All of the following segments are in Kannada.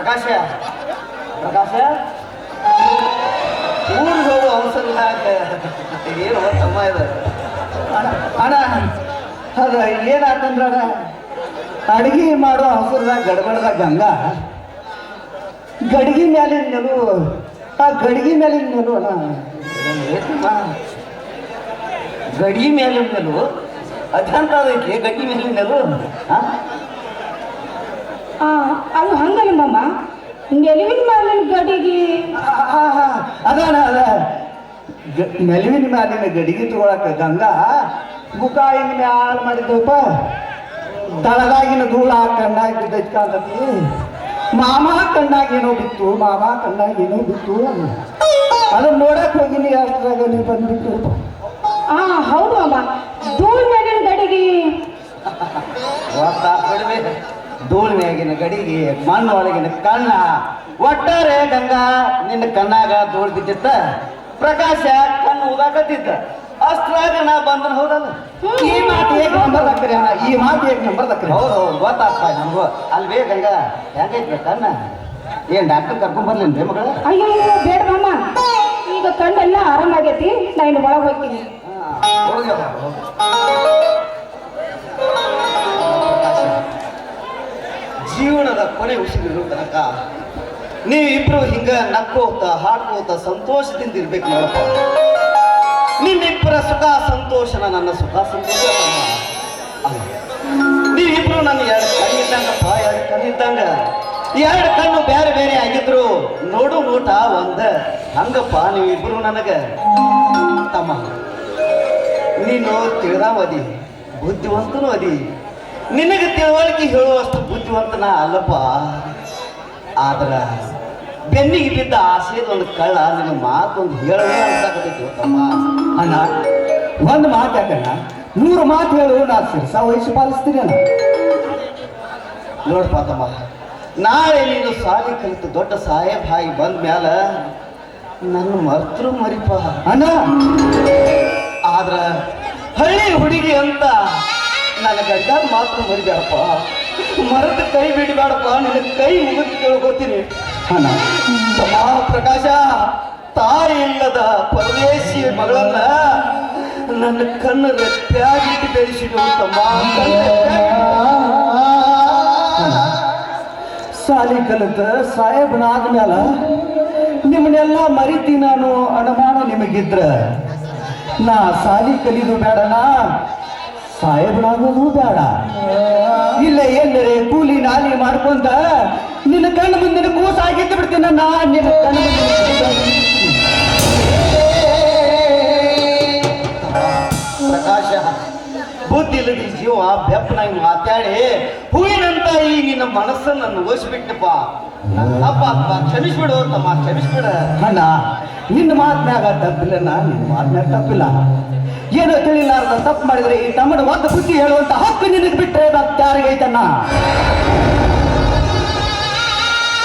ಪ್ರಕಾಶ ಪ್ರಕಾಶ ಊರಿಗೆ ಹೋಗೋ ಅವಸರ ಏನು ತಮ್ಮ ಇದೆ ಅಣ್ಣ ಅದ ಏನಾತಂದ್ರ ಅಡಿಗೆ ಮಾಡೋ ಅವಸರದಾಗ ಗಡಬಡದಾಗ ಗಂಗಾ ಗಡಿಗೆ ಮ್ಯಾಲಿನ ನೆಲು ಆ ಗಡಿಗೆ ಮ್ಯಾಲಿನ ನೆಲು ಅಣ್ಣ ಗಡಿ ಮೇಲಿನ ನೆಲು ಅದಂತ ಐತಿ ಗಡಿ ಮೇಲಿನ ನೆಲು ಅದು ಹಂಗಲ್ಲ ಮಾಮ ನೆಲುವಿನ ಮೇಲಿನ ಗಡಿಗೆ ಅದಾಣ ಅದ ನೆಲುವಿನ ಮ್ಯಾಲಿನ ಗಡಿಗೆ ತಗೊಳಕ ಗಂಗಾ ಮುಖ ಹಿಂಗ ಮ್ಯಾಲ ಮಾಡಿದ್ದಪ್ಪ ತಳದಾಗಿನ ಧೂಳ ಕಣ್ಣಾಗಿ ಬಿದ್ದೈತ್ ಕಾಂತತಿ ಮಾಮ ಕಣ್ಣಾಗ ಏನೋ ಬಿತ್ತು ಮಾಮ ಕಣ್ಣಾಗ ಏನೋ ಬಿತ್ತು ಅದನ್ನ ನೋಡಕ್ ಹೋಗಿನಿ ಅಷ್ಟ್ರಾಗ ನೀವು ಬಂದ್ಬಿಟ್ಟು ಹೌದು ಮಾಮ ಧೂಳ್ ಮೇಲಿನ ಗಡಿಗೆ ಧೂಳ್ ಮ್ಯಾಗಿನ ಗಡಿಗೆ ಮಣ್ಣು ಒಳಗಿನ ಕಣ್ಣ ಒಟ್ಟಾರೆ ಗಂಗಾ ನಿನ್ನ ಕಣ್ಣಾಗ ಧೂಳ್ ಬಿದ್ದಿತ್ತ ಪ್ರಕಾಶ ಕಣ್ಣು ಉದಾಕತ್ತಿದ್ದ ಅಷ್ಟ್ರಾಗ ನಾ ಬಂದನ ಹೌದಲ್ಲ ಈ ಮಾತು ಏಕ್ ನಂಬರ್ ದಕ್ಕರಿ ಅಣ್ಣ ಈ ಮಾತು ಏಕ್ ನಂಬರ್ ದಕ್ಕರಿ ಹೌದು ಹೌದು ಗೊತ್ತಾಗ್ತಾ ನಮಗೂ ಅಲ್ವೇ ಗಂಗಾ ಹೆಂಗೈತಿ ಕಣ್ಣ ಏನ್ ಡಾಕ್ಟರ್ ಕರ್ಕೊಂಡ್ ಬರ್ಲೇನ್ರಿ ಮಗಳ ಅಯ್ಯೋ ಬೇಡ ಮಾಮ ಈಗ ಕಣ್ಣೆಲ್ಲ ಆರಾಮಾಗೈತಿ ನಾ ಇನ್ನು ಒಳಗೆ ಹೋಗ್ತೀನಿ ಹೋಗಿ ಜೀವನದ ಕೊನೆ ಉಸಿರು ತನಕ ನೀವಿಬ್ರು ಹಿಂಗ ನಕ್ಕೋತ ಹಾಡ್ಕೋತ ಸಂತೋಷದಿಂದ ಇರ್ಬೇಕು ನೋಡಪ್ಪ ನಿಮ್ಮಿಬ್ಬರ ಸುಖ ಸಂತೋಷನ ನನ್ನ ಸುಖ ಸಂತೋಷ ನೀವಿಬ್ರು ನನ್ನ ಎರಡು ಕಣ್ಣಿದ್ದಂಗಪ್ಪ ಎರಡು ಕಣ್ಣಿದ್ದಂಗ ಎರಡು ಕಣ್ಣು ಬೇರೆ ಬೇರೆ ಆಗಿದ್ರು ನೋಡು ನೋಟ ಒಂದ ಹಂಗಪ್ಪ ನೀವಿಬ್ರು ನನಗ ತಮ್ಮ ನೀನು ತಿಳಿದಾವದಿ ಬುದ್ಧಿವಂತನೂ ಅದಿ ನಿನಗೆ ತಿಳುವಳಿಕೆ ಹೇಳುವಷ್ಟು ಬುದ್ಧಿವಂತನ ಅಲ್ಲಪ್ಪ ಆದ್ರ ಬೆನ್ನಿಗೆ ಬಿದ್ದ ಆಸೆದ ಒಂದು ಕಳ್ಳ ನಿನ್ನ ಮಾತೊಂದು ಹೇಳವೇ ಅನ್ಸಾಕತ್ತೈತಿ ತಮ್ಮ ಅಣ್ಣ ಒಂದು ಮಾತು ಯಾಕಣ್ಣ 100 ಮಾತು ಹೇಳು ನಾ ಸಿರ್ಸ ವಯಸ್ಸು ಪಾಲಿಸ್ತೀನಿ ಅಣ್ಣ ನೋಡಪ್ಪ ತಮ್ಮ ನಾಳೆ ನೀನು ಸಾಲಿ ಕಲಿತು ದೊಡ್ಡ ಸಾಹೇಬ್ ಹಾಯಿ ಬಂದ ಮ್ಯಾಲ ನನ್ನ ಮರ್ತರು ಮರಿಪ ಅಣ್ಣ ಆದ್ರ ಹಳ್ಳಿ ಹುಡುಗಿ ಅಂತ ನನ್ನ ಗಂಡ ಮಾತ್ರ ಮರಿಬೇಡಪ್ಪ ಮರದ ಕೈ ಬಿಡಬೇಡಪ್ಪ ನಿನ್ನ ಕೈ ಮುಗಿದು ಕೇಳ್ಕೋತೀನಿ ಅಣ್ಣ ತಮ್ಮ ಪ್ರಕಾಶ ತಾಯಿ ಇಲ್ಲದ ಪರದೇಶಿ ಮಗಳನ್ನ ನನ್ನ ಕಣ್ಣು ರೆಪ್ಪಾಗಿಟ್ಟು ಬೆಳೆಸಿಡು ತಮ್ಮ ಸಾಲಿ ಕಲಿತ ಸಾಹೇಬನಾದ ಮ್ಯಾಲ ನಿಮ್ಮನ್ನೆಲ್ಲ ಮರಿತಿ ನಾನು ಅನುಮಾನ ನಿಮಗಿದ್ರ ನಾ ಸಾಲಿ ಕಲಿದು ಬೇಡಣ ಸಾಹೇಬನಾಗೋದು ಬೇಡ ಇಲ್ಲ ಎಲ್ಲರೇ ಕೂಲಿ ನಾಲಿ ಮಾಡ್ಕೊಂತ ನಿನ್ನ ಕಣ್ಣು ಮುಂದಿನ ಕೂಸಾಗಿದ್ದು ಬಿಡ್ತೀನಿ ನಾ ನಿನ್ನ ಕಣ್ಣು ಪ್ರಕಾಶ ಬುದ್ಧಿ ಇಲ್ಲದ ಜೀವ ಬೆಪ್ಪನಾಗಿ ಮಾತಾಡಿ ಹೂವಿನಂತ ಈ ನಿನ್ನ ಮನಸ್ಸನ್ನು ನುಗ್ಗಿಸ್ಬಿಟ್ಟಪ್ಪ ಅಪ್ಪ ಅಪ್ಪ ಕ್ಷಮಿಸ್ಬಿಡು ತಮ್ಮ ಕ್ಷಮಿಸ್ಬಿಡ ಅಣ್ಣ ನಿನ್ನ ಮಾತನಾಗ ತಪ್ಪಿಲ್ಲ ನಿನ್ನ ಮಾತನಾಗ ತಪ್ಪಿಲ್ಲ ಏನೋ ತಿಳಿಲಾರ್ದ ತಪ್ಪು ಮಾಡಿದ್ರೆ ಈ ತಮ್ಮನ ಒಂದು ಬುದ್ಧಿ ಹೇಳುವಂತ ಹಕ್ಕು ನಿನಗೆ ಬಿಟ್ಟರೆ ಯಾರಿಗೈತಣ್ಣ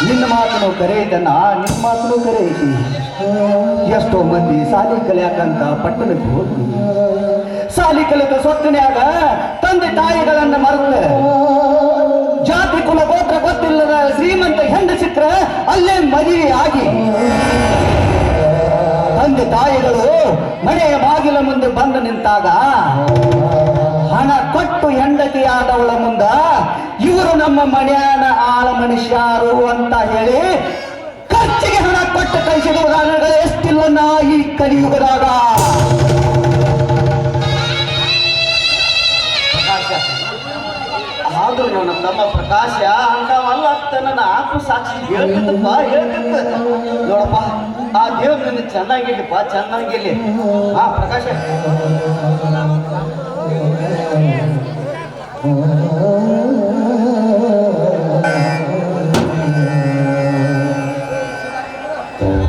ನಿನ್ನ ಮಾತನ್ನು ಕರೆ ಐತಣ್ಣ ನಿನ್ನ ಮಾತನ್ನು ಕರೆ ಐತಿ ಎಷ್ಟೋ ಮಂದಿ ಸಾಲಿ ಕಲಿಯಾಕಂತ ಪಟ್ಟಣಕ್ಕೆ ಹೋಗಿ ಸಾಲಿ ಕಲಿತ ಸೊತ್ತನ್ಯಾಗ ತಂದೆ ತಾಯಿಗಳನ್ನ ಮರೆತ ಜಾತಿ ಕುಲ ಗೋತ್ರ ಗೊತ್ತಿಲ್ಲದ ಶ್ರೀಮಂತ ಹೆಂಡ ಸಿಕ್ಕ್ರೆ ಅಲ್ಲೇ ಮದುವೆ ಆಗಿ ತಂದೆ ತಾಯಿಗಳು ಮನೆಯ ಬಾಗಿಲ ಮುಂದೆ ಬಂದು ನಿಂತಾಗ ಹಣ ಕೊಟ್ಟು ಹೆಂಡತಿಯಾದವಳ ಮುಂದ ಇವರು ನಮ್ಮ ಮನೆಯನ ಆಳ ಮನುಷ್ಯರು ಅಂತ ಹೇಳಿ ಖರ್ಚಿಗೆ ಹಣ ಕೊಟ್ಟು ಕಳಿಸಿದ ಉದಾಹರಣೆಗಳು ಎಷ್ಟಿಲ್ಲ ನಾ ಈ ಕಲಿಯುಗದಾಗ ಆದ್ರೂ ನನ್ನ ತಮ್ಮ ಪ್ರಕಾಶ ಅಂತವಲ್ಲ ಅಂತ ನನ್ನ ಆತ್ಮ ಸಾಕ್ಷಿ ಹೇಳ್ತಿದ್ದಪ್ಪ ಹೇಳ್ತಿದ್ದ ನೋಡಪ್ಪ ಆ ದೇವ್ರು ನಿನ್ನ ಚೆನ್ನಾಗಿಲ್ಲಪ್ಪ ಚೆನ್ನಾಗಿರ್ಲಿ ಆ ಪ್ರಕಾಶ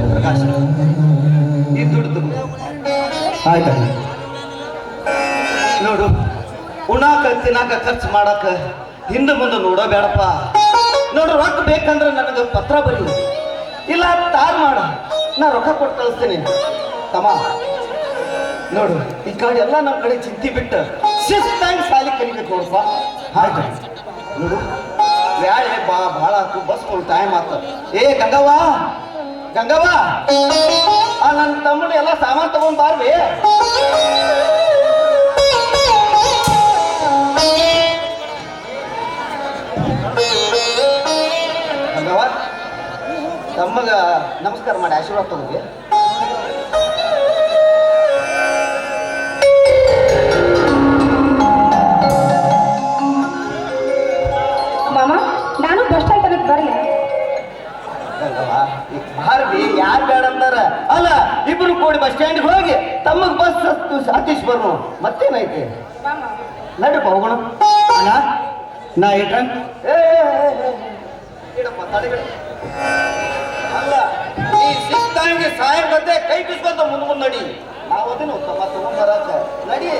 ಪ್ರಕಾಶ ಈ ದುಡ್ಡು ಆಯ್ತಾ ನೋಡು ಉಣಾಕ ತಿನ್ನಾಕ ಖರ್ಚು ಮಾಡಾಕ ಹಿಂದೆ ಮುಂದೆ ನೋಡಬೇಡಪ್ಪ ನೋಡು ರೊಕ್ಕ ಬೇಕಂದ್ರೆ ನನಗೆ ಪತ್ರ ಬರೀ ಇಲ್ಲ ತಾರ್ ಮಾಡ ನಾ ರೊಕ್ಕ ಕೊಟ್ಟು ಕಳಿಸ್ತೀನಿ ತಮ್ಮ ನೋಡು ಈ ಕಡೆ ಎಲ್ಲ ನಮ್ಮ ಕಡೆ ಚಿಂತೆ ಬಿಟ್ಟು ಶಿಸ್ತಾಗಿ ಸಾಲಿ ಕಲಿಬೇಕು ನೋಡಪ್ಪ ಹಾಗೆ ನೋಡು ಬ್ಯಾಳೆ ಭಾಳ ಆತು ಬಸ್ ಫುಲ್ ಟೈಮ್ ಆತು. ಏ ಗಂಗವ್ವ ಗಂಗವ್ವ, ಆ ನನ್ನ ತಮ್ಮನ ಎಲ್ಲ ಸಾಮಾನು ತಗೊಂಡ್ ಬಾರ್ವಿ. ಗಂಗವ್ವ, ತಮ್ಮಗ ನಮಸ್ಕಾರ ಮಾಡಿ ಆಶೀರ್ವಾದ ತಗೋಗಿ. ಮಾಮ ನಾನು ಬಸ್ ಸ್ಟ್ಯಾಂಡ್ ತನಕ ಬರಲಿ. ಬಾರ್ವಿ, ಯಾರು ಬೇಡ ಅಂತಾರ? ಅಲ್ಲ, ಇಬ್ರು ಕೂಡಿ ಬಸ್ ಸ್ಟ್ಯಾಂಡ್ಗೆ ಹೋಗಿ ತಮ್ಮಗ್ ಬಸ್ ಹತ್ತಿಸ್ ಬರ್ನು. ಮತ್ತೇನೈತಿ? ನಡಿಪ ಹೋಗೋಣ. ಅಣ್ಣ ನಾ ಇಟ್ರ ಇಡಪ್ಪ ತಡೆಗಳು. ಅಲ್ಲ, ಈ ಸಿಕ್ತಂಗೆ ಸಾಯರ್ ಬಂದೆ ಕೈ ಬಿಸ್ಕೊಂತ ಮುಂದ್ ನಡಿ. ನಾವು ಅದನ್ನು ತಮ್ಮ ತಗೊಂಡ್ ಬರಕ ನಡಿ.